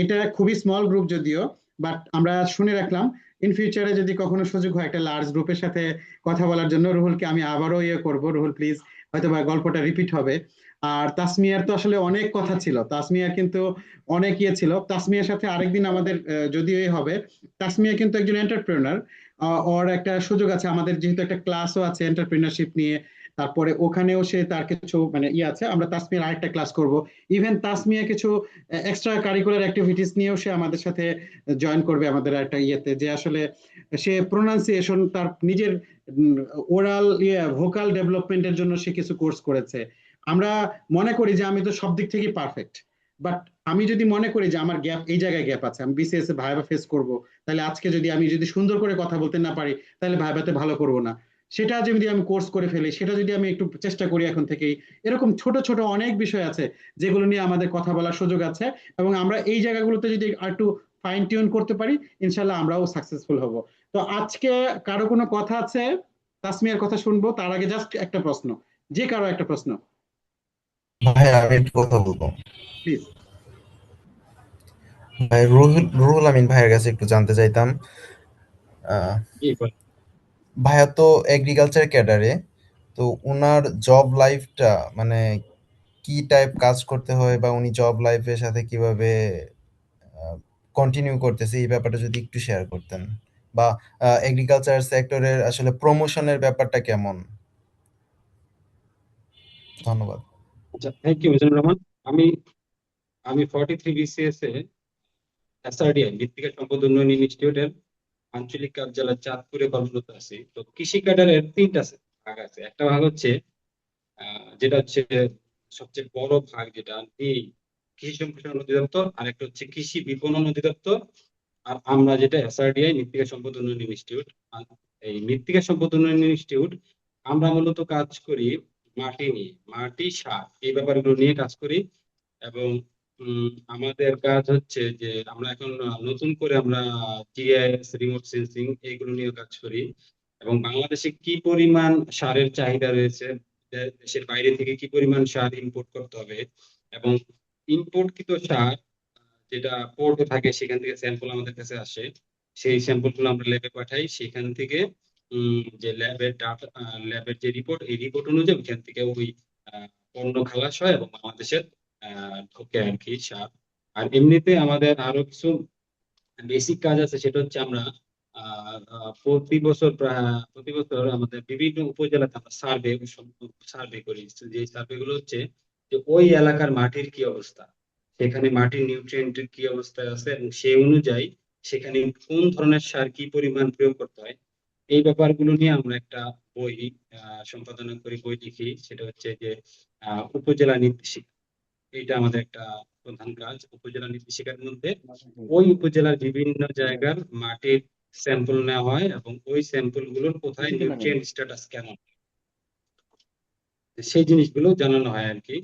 Speaker 1: এটা খুবই স্মল গ্রুপ যদিও, বাট আমরা শুনে রাখলাম ইন ফিউচারে যদি কখনো সুযোগ হয় একটা লার্জ গ্রুপের সাথে কথা বলার জন্য রুহুলকে আমি আবারও ইয়ে করবো। রুহুল প্লিজ, হয়তো বা গল্পটা রিপিট হবে। আর তাসমিয়ার তো আসলে অনেক কথা ছিল, তাসমিয়ার কিন্তু অনেক ইয়ে ছিল। তাসমিয়ার সাথে আরেকদিন আমাদের যদিও এ হবে। তাসমিয়া কিন্তু একজন এন্টারপ্রেনার, ওর একটা সুযোগ আছে, আমাদের যেহেতু একটা ক্লাসও আছে এন্টারপ্রেনারশিপ নিয়ে, তারপরে ওখানেও সে তার কিছু মানে ইয়ে আছে, আমরা তাসমিয়ার আরেকটা ক্লাস করব। ইভেন তাসমিয়া কিছু এক্সট্রা কারিকুলার অ্যাক্টিভিটিস নিয়েও সে আমাদের সাথে জয়েন করবে আমাদের একটা ইয়েতে, যে আসলে সে প্রোনাউন্সিয়েশন তার নিজের ওরাল ইয়ে ভোকাল ডেভেলপমেন্টের জন্য সে কিছু কোর্স করেছে। আমরা মনে করি যে আমি তো সব দিক থেকেই পারফেক্ট, বাট আমি যদি মনে করি যে আমার গ্যাপ এই জায়গায় গ্যাপ আছে, আমি বিসিএস এ ভাইবা ফেস করব, তাহলে আজকে যদি আমি সুন্দর করে কথা বলতে না পারি, তাহলে ভাইবাতে ভালো করব না। সেটা যদি আমি কোর্স করে ফেলি, সেটা যদি আমি একটু চেষ্টা করি এখন থেকেই, এরকম ছোট ছোট অনেক বিষয় আছে যেগুলো নিয়ে আমাদের কথা বলার সুযোগ আছে। এবং আমরা এই জায়গাগুলোতে যদি আর একটু ফাইন টিউন করতে পারি, ইনশাল্লাহ আমরাও সাকসেসফুল হব। তো আজকে কারো কোনো কথা আছে? তাসমিয়ার কথা শুনবো, তার আগে জাস্ট একটা প্রশ্ন, যে কারো একটা প্রশ্ন,
Speaker 5: ভাই আমি একটু কথা বলবো।
Speaker 1: প্লিজ।
Speaker 5: ভাই রুহুল আমিন ভাইয়ের কাছে একটু জানতে চাইতাম। আহ,
Speaker 2: জি বলেন।
Speaker 5: ভাইয়া তো এগ্রিকালচার ক্যাডারে, তো উনার জব লাইফটা মানে কি টাইপ কাজ করতে হয়, বা উনি জব লাইফের সাথে কিভাবে কন্টিনিউ করতেছে, এই ব্যাপারটা যদি একটু শেয়ার করতেন। বা এগ্রিকালচার সেক্টরের আসলে প্রমোশনের ব্যাপারটা কেমন। ধন্যবাদ।
Speaker 2: আচ্ছা, থ্যাংক ইউ মিজানুর রহমান। আমি আমি 43 BCS এ এসআরডিআই মৃত্তিকা সম্পদ উন্নয়ন ইনস্টিটিউটের আঞ্চলিক কার্যালয় চাঁদপুরে কর্মরত আছি। তো কৃষি ক্যাডারের তিনটা ভাগ আছে। একটা ভাগ হচ্ছে যেটা হচ্ছে সবচেয়ে বড় ভাগ, যেটা এই কৃষি সম্প্রসারণ অধিদপ্তর, আর একটা হচ্ছে কৃষি বিপণন অধিদপ্তর, আর আমরা যেটা এসআরডিআই মৃত্তিকা সম্পদ উন্নয়ন ইনস্টিটিউট। এই মৃত্তিকা সম্পদ উন্নয়ন ইনস্টিটিউট আমরা মূলত কাজ করি মাটি নিয়ে, মাটি সার এই ব্যাপারগুলো নিয়ে কাজ করি। এবং আমাদের কাজ হচ্ছে যে আমরা এখন নতুন করে আমরা জিআইএস, রিমোট সেন্সিং এইগুলো নিয়ে কাজ করি। এবং বাংলাদেশে কি পরিমাণ সারের চাহিদা রয়েছে, দেশের বাইরে থেকে কি পরিমাণ সার ইম্পোর্ট করতে হবে, এবং ইম্পোর্টকৃত সার যেটা পোর্টে থাকে সেখান থেকে স্যাম্পল আমাদের কাছে আসে, সেই স্যাম্পল গুলো আমরা ল্যাবে পাঠাই। সেখান থেকে যে ল্যাবের ডাটা, ল্যাবের যে রিপোর্ট, এই রিপোর্ট অনুযায়ী ওইখান থেকে ওই পণ্য খালাস হয় এবং বাংলাদেশের ঢোকে আর কি সার। আর এমনিতে আমাদের আরো কিছু বেসিক কাজ আছে, সেটা হচ্ছে আমরা প্রতি বছর আমাদের বিভিন্ন উপজেলাতে আমরা সার্ভে করি। যে সার্ভে গুলো হচ্ছে যে ওই এলাকার মাটির কি অবস্থা, সেখানে মাটির নিউট্রিয়েন্টের কি অবস্থায় আছে, এবং সেই অনুযায়ী সেখানে কোন ধরনের সার কি পরিমাণ প্রয়োগ করতে হয়, এই ব্যাপারগুলো নিয়ে আমরা একটা বই সম্পাদনা করি, বই লিখি। সেটা হচ্ছে যে উপজেলা নির্দেশিকা। এটা আমাদের একটা প্রধান কাজ। উপজেলা নির্দেশিকার মধ্যে ওই উপজেলার বিভিন্ন জায়গার মাটির স্যাম্পল নেওয়া হয় এবং ওই স্যাম্পল গুলোর কোথায় নিউট্রিয়েন্ট স্ট্যাটাস কেমন, সেই জিনিসগুলো জানানো হয় আর কি।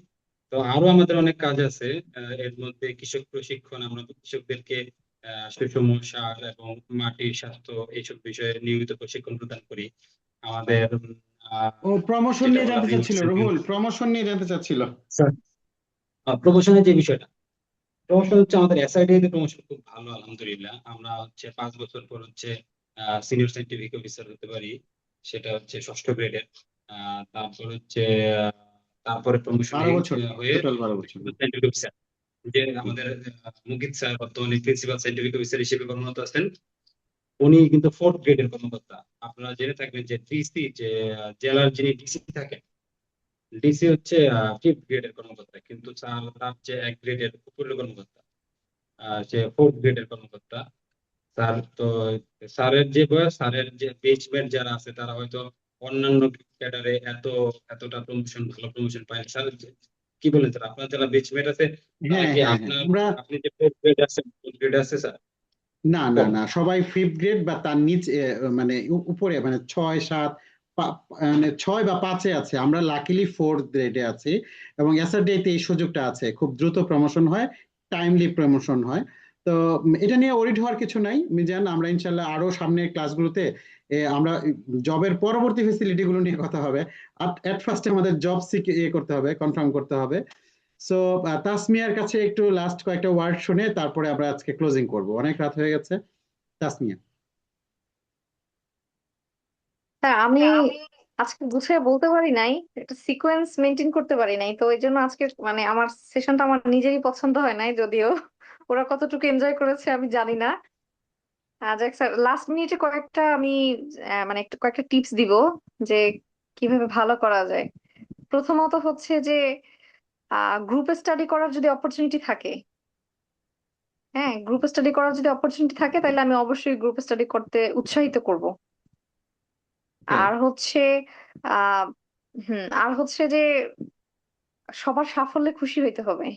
Speaker 2: তো আরো আমাদের অনেক কাজ আছে। এর মধ্যে কৃষক প্রশিক্ষণ, আমরা কৃষকদেরকে সুষম সার এবং মাটির স্বাস্থ্য এইসব বিষয়ে নিয়মিত প্রশিক্ষণ প্রদান করি। আমাদের
Speaker 1: ও প্রমোশন
Speaker 2: যেটা
Speaker 1: নিয়ে
Speaker 2: বলা
Speaker 1: জানতে
Speaker 2: রিমোট
Speaker 1: চাচ্ছিল,
Speaker 2: সেন্সিং,
Speaker 1: রুহুল প্রমোশন নিয়ে জানতে চাচ্ছিল।
Speaker 2: প্রমোশনের যে বিষয়টা, প্রমোশন হচ্ছে আমাদের এসআইডি তে প্রমোশন খুব ভালো, আলহামদুলিল্লাহ। আমরা হচ্ছে 5 বছর পর হচ্ছে সিনিয়র সাইন্টিফিক অফিসার হতে পারি, সেটা হচ্ছে 6ষ্ঠ গ্রেডের। তারপর হচ্ছে আহ, তারপরে প্রমোশনে
Speaker 1: 12 বছর,
Speaker 2: হয়ে
Speaker 1: টোটাল 12 বছর।
Speaker 2: সাইন্টিফিক অফিসার, যে আমাদের মুকিত স্যার বর্তমানে প্রিন্সিপাল সাইন্টিফিক অফিসার হিসেবে কর্মরত আছেন। উনি কিন্তু 4th গ্রেডের কর্মকর্তা। আপনারা জেনে থাকবেন যে ডিসি, যে জেলার যিনি ডিসি থাকেন, ডিসি হচ্ছে 5th গ্রেডের কর্মকর্তা, কিন্তু স্যার তার যে 1 গ্রেডের উপরের কর্মকর্তা, সে 4th গ্রেডের কর্মকর্তা। স্যার তো স্যারের যে বয়স, স্যারের যে বেচমেট যারা আছে তারা হয়তো অন্যান্য ক্যাডারে এতটা প্রমোশন, ভালো প্রমোশন পায় না। স্যার কি বলেন স্যার, আপনার যারা বেচমেট আছে তারা
Speaker 1: হ্যাঁ
Speaker 2: কি
Speaker 1: হ্যাঁ হ্যাঁ,
Speaker 2: আপনার,
Speaker 1: আমরা
Speaker 2: আপনি যে 4th গ্রেড আছে, 4th গ্রেড আছে স্যার?
Speaker 1: না না
Speaker 2: কম।
Speaker 1: না, সবাই 5th গ্রেড বা তার নিচে, মানে উপরে, মানে 6, 7, মানে 6 বা 5-এ আছে। আমরা লাকিলি 4th গ্রেডে আছি, এবং এসআরডি তে এই সুযোগটা আছে, খুব দ্রুত প্রমোশন হয়, টাইমলি প্রমোশন হয়। তো এটা নিয়ে ওরিড হওয়ার কিছু নাই মিজান। আমরা ইনশাল্লাহ আরো সামনের ক্লাসগুলোতে আমরা জবের পরবর্তী ফেসিলিটি গুলো নিয়ে কথা হবে। এট ফার্স্টে আমাদের জব করতে হবে, কনফার্ম করতে হবে। সো তাসমিয়ার কাছে একটু লাস্ট কয়েকটা ওয়ার্ড শুনে তারপরে আমরা আজকে ক্লোজিং করব, অনেক রাত হয়ে গেছে। তাসমিয়া।
Speaker 3: হ্যাঁ, আমি আজকে গুছিয়ে বলতে পারি নাই, একটা সিকোয়েন্স মেনটেন করতে পারি নাই, তো এই জন্য আজকে মানে আমার সেশনটা আমার নিজেরই পছন্দ হয় নাই, যদিও ওরা কতটুকু এনজয় করেছে আমি জানি না। যাক স্যার, লাস্ট মিনিটে কয়েকটা আমি মানে একটু কয়েকটা টিপস দিব যে কিভাবে ভালো করা যায়। প্রথমত হচ্ছে যে গ্রুপে স্টাডি করার যদি অপরচুনিটি থাকে, হ্যাঁ গ্রুপ স্টাডি করার যদি অপরচুনিটি থাকে তাহলে আমি অবশ্যই গ্রুপ স্টাডি করতে উৎসাহিত করব।
Speaker 1: ওকে।
Speaker 3: আর হচ্ছে আহ আর হচ্ছে যে সবার সাফল্যে খুশি হইতে হবে।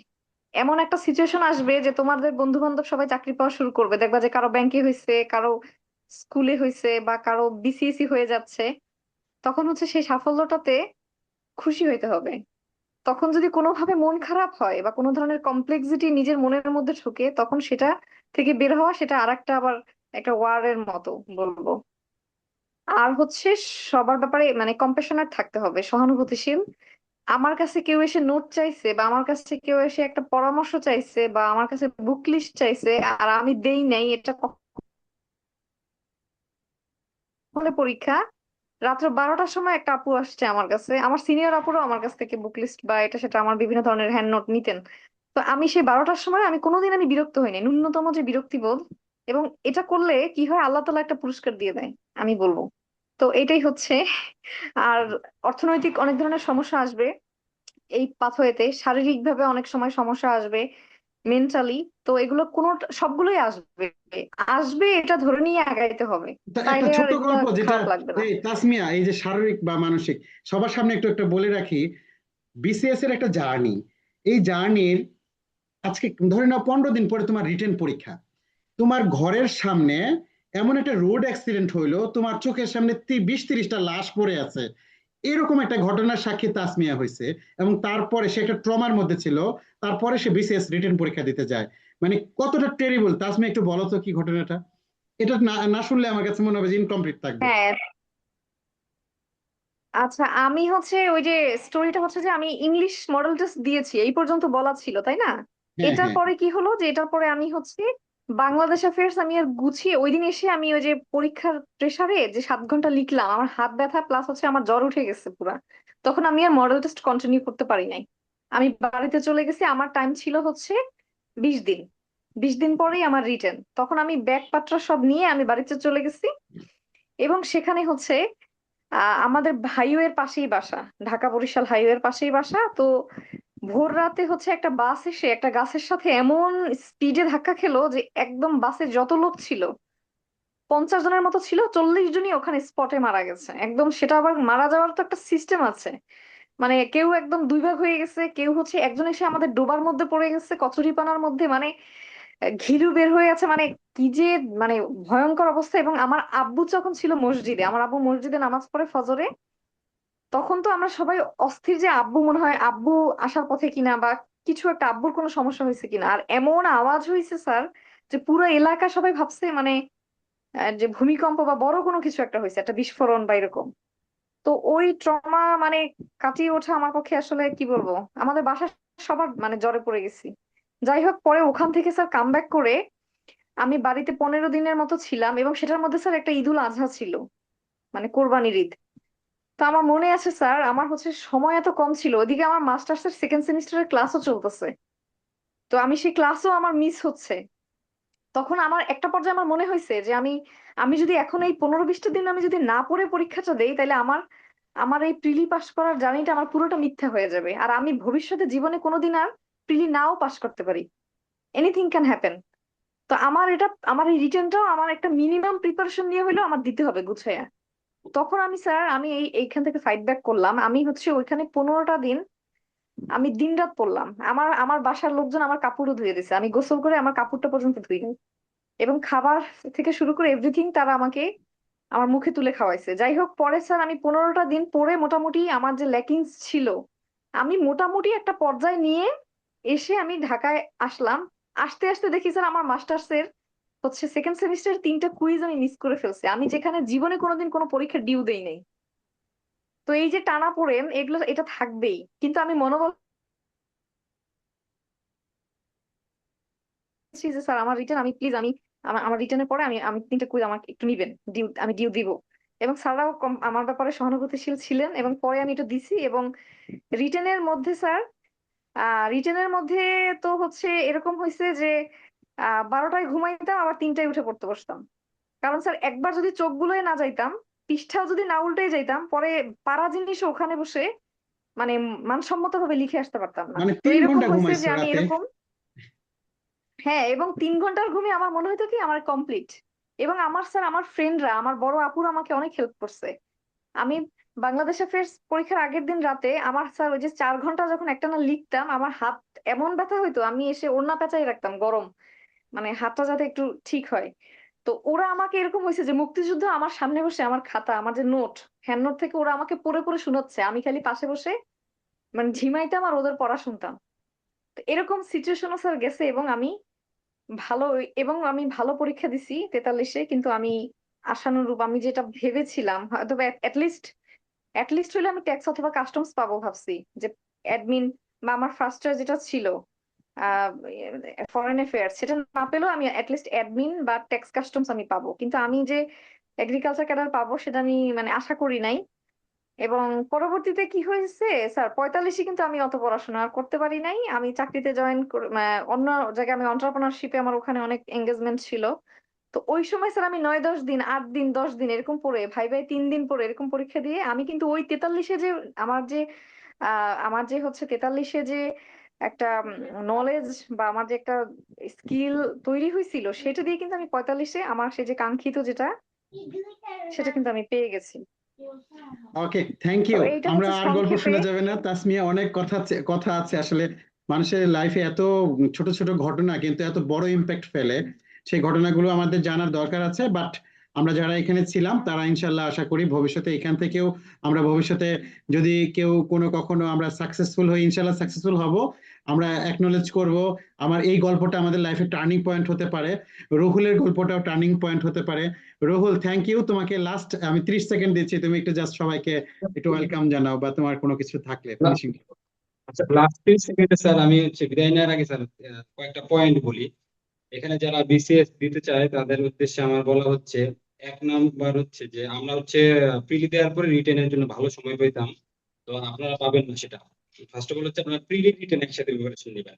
Speaker 3: এমন একটা সিচুয়েশন আসবে যে তোমাদের বন্ধু বান্ধব সবাই চাকরি পাওয়া শুরু করবে, দেখবা যে কারো ব্যাংকে হয়েছে, কারো স্কুলে হয়েছে, বা কারো বিসিএসসি হয়ে যাচ্ছে। তখন হচ্ছে সেই সাফল্যটাতে খুশি হইতে হবে। তখন যদি কোনোভাবে মন খারাপ হয় বা কোনো ধরনের কমপ্লেক্সিটি নিজের মনের মধ্যে ঢুকে, তখন সেটা থেকে বের হওয়া, সেটা আরেকটা আবার একটা ওয়ারের মতো বলবো। আর হচ্ছে সবার ব্যাপারে মানে কম্প্যাশনেট থাকতে হবে, সহানুভূতিশীল। আমার কাছে কেউ এসে নোট চাইছে, বা আমার কাছে কেউ এসে একটা পরামর্শ চাইছে, বা আমার কাছে বুক লিস্ট চাইছে, আর আমি দেই নাই, এটা হলে পরীক্ষা। রাত্র 12টার সময় একটা আপু আসছে আমার কাছে, আমার সিনিয়র আপুরও আমার কাছ থেকে বুক লিস্ট বা এটা সেটা আমার বিভিন্ন ধরনের হ্যান্ড নোট নিতেন। তো আমি সেই 12টার সময় আমি কোনোদিন আমি বিরক্ত হইনি, ন্যূনতম যে বিরক্তি বোধ। এবং এটা করলে কি হয়, আল্লাহ তাআলা একটা পুরস্কার দিয়ে দেয়, আমি বলবো। তো এটাই হচ্ছে। আর অর্থনৈতিক অনেক ধরনের সমস্যা আসবে, এই পাথওয়েতে শারীরিকভাবে অনেক সময় সমস্যা আসবে, মেন্টালি। তো এগুলো কোনো সবগুলোই আসবে, আসবে এটা ধরে নিয়ে আগাইতে হবে,
Speaker 1: তো একটা
Speaker 3: তাইলে আর
Speaker 1: ছোট্ট
Speaker 3: এগুলা
Speaker 1: গল্প যেটা,
Speaker 3: খারাপ লাগবে না।
Speaker 1: এই তাসমিয়া, এই যে শারীরিক বা মানসিক, সবার সামনে একটু একটা বলে রাখি, বিসিএস এর একটা জার্নি, এই জার্নির আজকে ধরে নাও 15 দিন পরে তোমার রিটেন পরীক্ষা, তোমার ঘরের সামনে এমন একটা রোড অ্যাক্সিডেন্ট হইলো, তোমার চোখের সামনে 20-30টা লাশ পড়ে আছে, এরকম একটা ঘটনার সাক্ষী তাসমিয়া হয়েছে। এবং তারপরে সে একটা ট্রমার মধ্যে ছিল, তারপরে সে বিসিএস রিটেন পরীক্ষা দিতে যায়। মানে কতটা টেরিবল, তাসমিয়া একটু বলো তো কি ঘটনাটা। এটা না না শুনলে আমার কাছে মনে হবে যে ইনকমপ্লিট থাকবে।
Speaker 3: হ্যাঁ, আচ্ছা, আমি হচ্ছে ওই যে স্টোরিটা হচ্ছে যে আমি ইংলিশ মডেল টেস্ট দিয়েছি এই পর্যন্ত বলা ছিল, তাই না?
Speaker 1: হ্যাঁ,
Speaker 3: এটার
Speaker 1: হ্যাঁ।
Speaker 3: পরে কি হলো যে এটার পরে আমি হচ্ছে বাংলাদেশ অ্যাফেয়ার্স আমি আর গুছিয়ে ওই দিন এসে আমি ওই যে পরীক্ষার প্রেসারে যে 7 ঘন্টা লিখলাম, আমার হাত ব্যথা প্লাস হচ্ছে আমার জ্বর উঠে গেছে পুরা। তখন আমি আর মডেল টেস্ট কন্টিনিউ করতে পারি নাই। আমি বাড়িতে চলে গেছি, আমার টাইম ছিল হচ্ছে 20 দিন। 20 দিন পরেই আমার রিটেন, তখন আমি ব্যাগ পাত্র সব নিয়ে আমি বাড়িতে চলে গেছি। এবং সেখানে হচ্ছে আমাদের হাইওয়ের পাশেই বাসা, ঢাকা বরিশাল হাইওয়ের পাশেই বাসা। তো ভোর রাতে হচ্ছে একটা বাস এসে একটা গাছের সাথে এমন স্পিডে ধাক্কা খেলো যে একদম বাসে যত লোক ছিল, 50 জনের মতো ছিল, 40 জনই ওখানে স্পটে মারা গেছে একদম। সেটা আবার মারা যাওয়ার তো একটা সিস্টেম আছে, মানে কেউ একদম 2 ভাগ হয়ে গেছে, কেউ হচ্ছে একজন এসে আমাদের ডোবার মধ্যে পড়ে গেছে, কচুরিপানার মধ্যে, মানে ঘিলু বের হয়ে আছে, মানে কি যে, মানে ভয়ঙ্কর অবস্থা। এবং আমার আব্বু যখন ছিল মসজিদে, আমার আব্বু মসজিদে নামাজ পড়ে ফজরে, তখন তো আমরা সবাই অস্থির যে আব্বু মনে হয় আব্বু আসার পথে কিনা, বা কিছু একটা আব্বুর কোনো সমস্যা হয়েছে কিনা। আর এমন আওয়াজ হয়েছে স্যার যে পুরো এলাকা সবাই ভাবছে মানে যে ভূমিকম্প বা বড় কোনো কিছু একটা হয়েছে, একটা বিস্ফোরণ বা এরকম। তো ওই ট্রমা মানে কাটিয়ে ওঠা আমার পক্ষে আসলে কি বলবো, আমাদের বাসায় সবার মানে জ্বরে পড়ে গেছি। যাই হোক, পরে ওখান থেকে স্যার কাম ব্যাক করে আমি বাড়িতে 15 দিনের মতো ছিলাম, এবং সেটার মধ্যে স্যার একটা ঈদুল আজহা ছিল, মানে কোরবানির ঈদ। তো আমার মনে আছে স্যার, আমার হচ্ছে সময় এত কম ছিল, ওইদিকে আমার মাস্টার্স এর সেকেন্ড সেমিস্টারের ক্লাসও চলতেছে, তো আমি সেই ক্লাসও আমার মিস হচ্ছে। তখন আমার একটা পর্যায়ে আমার মনে হয়েছে যে আমি আমি যদি এখন এই 15-20টা দিন আমি যদি না পড়ে পরীক্ষাটা দেই, তাহলে আমার আমার এই প্রিলি পাস করার জার্নিটা আমার পুরোটা মিথ্যা হয়ে যাবে, আর আমি ভবিষ্যতে জীবনে কোনোদিন আর প্রিলি নাও পাস করতে পারি। Anything can happen. তো আমার এটা, আমার এই রিটেনটাও আমার একটা মিনিমাম প্রিপারেশন নিয়ে হলেও আমার দিতে হবে গুছাইয়া। তখন আমি স্যার আমি এইখান থেকে ফাইট ব্যাক করলাম, আমি হচ্ছে ওইখানে 15টা দিন আমি দিনরাত পড়লাম। আমার আমার বাসার লোকজন আমার কাপড়ও ধুয়ে দিছে, আমি গোসল করে আমার কাপড়টা পর্যন্ত ধুই নাই। এবং খাবার থেকে শুরু করে এভরিথিং তারা আমাকে আমার মুখে তুলে খাওয়াইছে। যাই হোক, পরে স্যার আমি 15টা দিন পরে মোটামুটি আমার যে ল্যাকিংস ছিল, আমি মোটামুটি একটা পর্যায়ে নিয়ে এসে আমি ঢাকায় আসলাম। আসতে আসতে দেখি স্যার আমার মাস্টার্স এর হচ্ছে সেকেন্ড সেমিস্টারের 3টা কুইজ আমি মিস করে ফেলছি, আমি যেখানে জীবনে কোনোদিন কোনো পরীক্ষা ডিউ দেই নাই। তো এই যে টানাপোড়েন এগুলো এটা থাকবেই, কিন্তু আমি মনোবল দিচ্ছি যে স্যার আমার রিটার্ন, আমি প্লিজ আমি আমার রিটার্নের পরে আমি আমি 3টা কুইজ আমাকে একটু নিবেন, ডিউ আমি ডিউ দিব। এবং স্যাররাও আমার ব্যাপারে সহানুভূতিশীল ছিলেন, এবং পরে আমি এটা দিছি। এবং রিটেনের মধ্যে স্যার, রিটেনের মধ্যে তো হচ্ছে এরকম হয়েছে যে 12টায় ঘুমাইতাম, আবার 3টায় উঠে পড়তে বসতাম। কারণ স্যার একবার যদি চোখ বুলোয় না যাইতাম, পৃষ্ঠাও যদি না উল্টে যাইতাম, পরে পারা জিনিস ওখানে বসে মানে মানসম্মত ভাবে লিখে আসতে পারতাম না।
Speaker 1: মানে
Speaker 3: তো
Speaker 1: 3 ঘন্টা
Speaker 3: এরকম হয়েছে
Speaker 1: ঘুমাইছো
Speaker 3: যে আমি
Speaker 1: রাতে?
Speaker 3: এরকম, হ্যাঁ, এবং 3 ঘন্টার ঘুমে আমার মনে হতো কি আমার কমপ্লিট। এবং আমার স্যার আমার ফ্রেন্ডরা আমার বড় আপুরা আমাকে অনেক হেল্প করছে। আমি বাংলাদেশ অ্যাফেয়ার্স পরীক্ষার আগের দিন রাতে আমার স্যার ওই যে 4 ঘন্টা যখন একটানা লিখতাম, আমার হাত এমন ব্যথা হইতো, আমি এসে ওড়না পেঁচাই রাখতাম গরম, মানে হাতটা যাতে একটু ঠিক হয়। তো ওরা আমাকে এরকম হয়েছে যে মুক্তিযুদ্ধ আমার সামনে বসে আমার খাতা, আমার যে নোট, হ্যান্ড নোট থেকে ওরা আমাকে পড়ে পড়ে শোনাচ্ছে, আমি খালি পাশে বসে মানে ঝিমাইতাম আর ওদের পড়া শুনতাম। তো এরকম সিচুয়েশনও স্যার গেছে। ভালো এবং আমি ভালো পরীক্ষা দিছি 43-এ, কিন্তু আমি আশানুরূপ আমি যেটা ভেবেছিলাম হয়তো অ্যাটলিস্ট হলে আমি ট্যাক্স অথবা কাস্টমস পাবো ভাবছি, যে অ্যাডমিন বা আমার ফার্স্ট চয়েস যেটা ছিল ফরেন অ্যাফেয়ার্স, সেটা না পেলেও আমি অ্যাটলিস্ট অ্যাডমিন বা ট্যাক্স কাস্টমস আমি পাবো। কিন্তু আমি যে এগ্রিকালচার ক্যাডার পাবো সেটা আমি মানে আশা করি নাই। এবং পরবর্তীতে কি হয়েছে স্যার, 45-এ কিন্তু আমি অত পড়াশোনা আর করতে পারি নাই, আমি চাকরিতে জয়েন অন্য জায়গায় আমি অন্টারপ্রেনারশিপে আমার ওখানে অনেক এঙ্গেজমেন্ট ছিল। তো ওই সময় স্যার আমি 9-10 দিন, 8 দিন, 10 দিন এরকম পড়ে, ভাই ভাই 3 দিন পরে এরকম পরীক্ষা দিয়ে আমি কিন্তু ওই 43-এ যে আমার যে আমার যে হচ্ছে 43-এ যে একটা নলেজ বা আমার যে একটা স্কিল তৈরি হয়েছিল সেটা দিয়ে কিন্তু আমি 45-এ আমার সেই যে কাঙ্ক্ষিত যেটা সেটা কিন্তু আমি পেয়ে গেছি।
Speaker 1: ওকে, থ্যাংক
Speaker 3: তো
Speaker 1: ইউ।
Speaker 3: এইটা
Speaker 1: আমরা
Speaker 3: হচ্ছে
Speaker 1: আর গল্প
Speaker 3: সংক্ষেপে।
Speaker 1: শোনা যাবে না তাসমিয়া, অনেক কথা আছে আসলে। মানুষের লাইফে এত ছোট ছোট ঘটনা কিন্তু এত বড় ইম্প্যাক্ট ফেলে, সেই ঘটনাগুলো আমাদের জানার দরকার আছে। বাট আমরা যারা এখানে ছিলাম তারা ইনশাল্লাহ আশা করি ভবিষ্যতে এখান থেকেও আমরা ভবিষ্যতে যদি কেউ কখনো আমরা সাকসেসফুল হই, ইনশাল্লাহ সাকসেসফুল হব, আমরা অ্যাকনলেজ করব আমার এই গল্পটা আমাদের লাইফে টার্নিং পয়েন্ট হতে পারে, রুহুলের গল্পটাও টার্নিং পয়েন্ট হতে পারে। Ruhul, thank you. তোমাকে লাস্ট আমি 30 সেকেন্ড দিচ্ছি, তুমি একটু জাস্ট সবাইকে একটু ওয়েলকাম জানাও বা তোমার কোনো কিছু থাকলে ফিনিশিং।
Speaker 2: আচ্ছা, লাস্ট 3 সেকেন্ডে স্যার আমি হচ্ছে বিদায় নেওয়ার আগে স্যার কয়েকটা পয়েন্ট বলি। এখানে যারা বিসিএস দিতে চায় তাদের উদ্দেশ্যে আমার বলা হচ্ছে, 1 নাম্বার হচ্ছে যে আমরা হচ্ছে প্রিলি দেওয়ার পরে রিটেনের জন্য ভালো সময় পেতাম, তো আপনারা পাবেন না সেটা। ফার্স্ট অফ অল হচ্ছে আপনারা প্রিলি রিটেন একসাথে প্রিপারেশন নেবেন।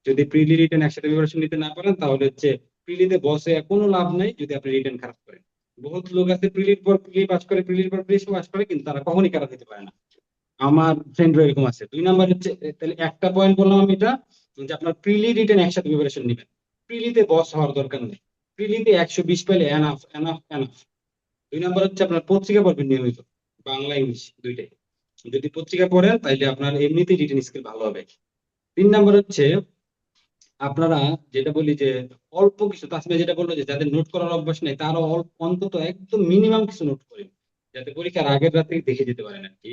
Speaker 2: যদি প্রিলি রিটেন একসাথে প্রিপারেশন নিতে না পারেন তাহলে হচ্ছে প্রিলিতে বসে কোনো লাভ নাই যদি আপনি রিটেন খারাপ করেন। বহুত লোক আছে প্রিলির পর প্রিলি পাস করে, প্রিলির পর প্রিলি পাস করে, কিন্তু তারা কখনই খারাপ হতে পারে না। আমার ফ্রেন্ড এরকম আছে। 2 নাম্বার হচ্ছে তাহলে একটা পয়েন্ট বললাম আমি এটা, যে আপনার প্রিলি রিটেন একসাথে প্রিপারেশন নেবেন। প্রিলিতে বস হওয়ার দরকার নেই, প্রিলিতে 120 পেলে এনাফ এনাফ এনাফ। 2 নাম্বার হচ্ছে আপনার পত্রিকা পড়বেন নিয়মিত, বাংলা ইংলিশ দুইটাই। যদি পত্রিকা পড়েন তাহলে আপনার এমনিতেই রিটেন স্কিল ভালো হবে। 3 নাম্বার হচ্ছে আপনারা, যেটা বলি যে অল্প কিছু, তাসমিয়া যেটা বললো যে যাদের নোট করার অভ্যাস নেই তারা অন্তত একদম মিনিমাম কিছু নোট করেন, যাতে পরীক্ষার আগের রাতে দেখে যেতে পারেন আর কি।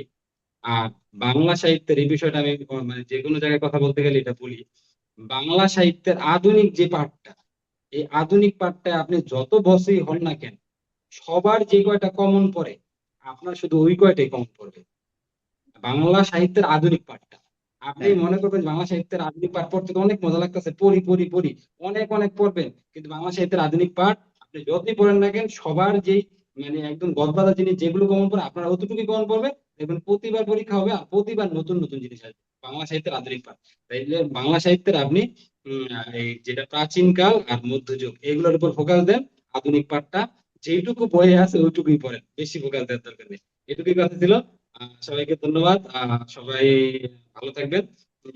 Speaker 2: আর বাংলা সাহিত্যের এই বিষয়টা আমি মানে যে কোনো জায়গায় কথা বলতে গেলে এটা বলি, বাংলা সাহিত্যের আধুনিক যে পাঠটা, এই আধুনিক পাঠটা আপনি যত বছরই হন না কেন, সবার যে কয়টা কমন পড়ে আপনার শুধু ওই কয়টাই কমন পড়বে। বাংলা সাহিত্যের আধুনিক পাঠটা আপনি
Speaker 1: হ্যাঁ,
Speaker 2: মনে করবেন বাংলা সাহিত্যের আধুনিক পাঠ পড়তে তো অনেক মজা লাগতেছে, পড়ি পড়ি পড়ি, অনেক অনেক পড়বেন, কিন্তু বাংলা সাহিত্যের আধুনিক পাঠ আপনি যতই পড়েন না কেন সবার যেই মানে একদম গদবাঁধা জিনিস যেগুলো কমন পড়ে আপনার অতটুকুই কমন পড়বে। দেখবেন প্রতিবার পরীক্ষা হবে আর প্রতিবার নতুন নতুন জিনিস আসবে বাংলা সাহিত্যের আধুনিক পাঠ। তাইলে বাংলা সাহিত্যের আপনি এই যেটা প্রাচীন কাল আর মধ্যযুগ এগুলোর উপর ফোকাস দেন। আধুনিক পাঠটা যেইটুকু বইয়ে আছে ওইটুকুই পড়েন, বেশি ফোকাস দেওয়ার দরকার নেই। এটুকুই কথা ছিল। সবাইকে ধন্যবাদ। সবাই ভালো থাকবেন।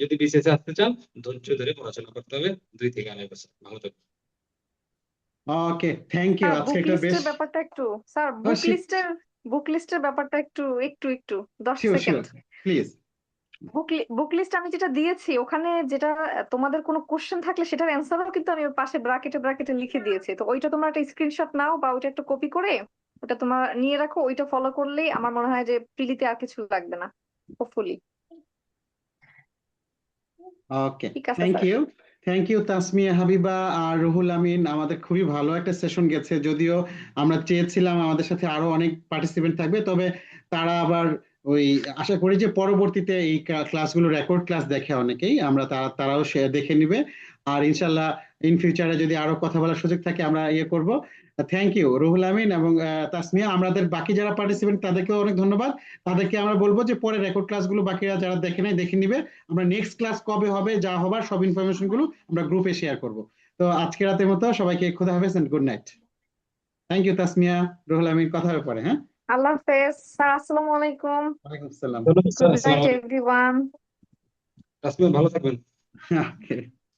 Speaker 2: যদি বিসিএস আসতে চান ধৈর্য ধরে পড়াশোনা করতে হবে, 2 থেকে 2.5 বছর। ভালো থাকবেন।
Speaker 1: ওকে, থ্যাংক ইউ।
Speaker 3: স্যার
Speaker 1: আজকে
Speaker 3: বুক
Speaker 1: একটা বেশ
Speaker 3: লিস্টের ব্যাপারটা একটু, স্যার বুক লিস্টের ব্যাপারটা একটু একটু একটু 10
Speaker 1: sure
Speaker 3: second.
Speaker 1: Sure, please.
Speaker 3: Book list আমি যেটা দিয়েছি ওখানে যেটা তোমাদের কোনো কোশ্চেন থাকলে সেটার অ্যান্সারও কিন্তু আমি ওর পাশে ব্র্যাকেটে ব্র্যাকেটে লিখে দিয়েছি। তো ওইটা তোমরা একটা স্ক্রিনশট নাও বা ওইটা একটু কপি করে ওটা তোমার নিয়ে রাখো, ওইটা ফলো করলেই আমার মনে হয় যে প্রিলিতে আর কিছু লাগবে না, হোপফুলি।
Speaker 1: ওকে,
Speaker 3: ঠিক আছে
Speaker 1: thank
Speaker 3: sir.
Speaker 1: You. Thank you Tasmia, Habiba আর রুহুল আমিন। আমাদের খুবই ভালো একটা সেশন গেছে, যদিও আমরা চেয়েছিলাম আমাদের সাথে আরো অনেক পার্টিসিপেন্ট থাকবে, তবে তারা আবার ওই আশা করি যে পরবর্তীতে এই ক্লাসগুলো রেকর্ড ক্লাস দেখে অনেকেই, আমরা তারাও সে দেখে নিবে। আর ইনশাল্লাহ ইন ফিউচারে যদি আরো কথা বলার সুযোগ থাকে আমরা ইয়ে করব। থ্যাংক ইউ রুহুল আমিন এবং তাসমিয়া। আমাদের বাকি যারা পার্টিসিপেন্ট তাদেরকেও অনেক ধন্যবাদ। তাদেরকে আমরা বলবো যে পরে রেকর্ড ক্লাসগুলো বাকিরা যারা দেখে নাই দেখে নিবে। আমরা নেক্সট ক্লাস কবে হবে যা হবার সব ইনফরমেশন গুলো আমরা গ্রুপে শেয়ার করব। তো আজকে রাতের মতো সবাইকে খোদা হাফেজ and good night. Thank you Tasmia, Ruhul Amin. কথা হবে পরে, হ্যাঁ?
Speaker 3: আল্লাহ হাফেজ স্যার, আসসালামু আলাইকুম।
Speaker 1: ওয়ালাইকুম আসসালাম।
Speaker 2: ধন্যবাদ স্যার,
Speaker 3: গুড নাইট
Speaker 2: আসসালামু আলাইকুম।
Speaker 3: এভরিওয়ান।
Speaker 2: তাসমিয়া ভালো থাকবেন।
Speaker 1: ওকে।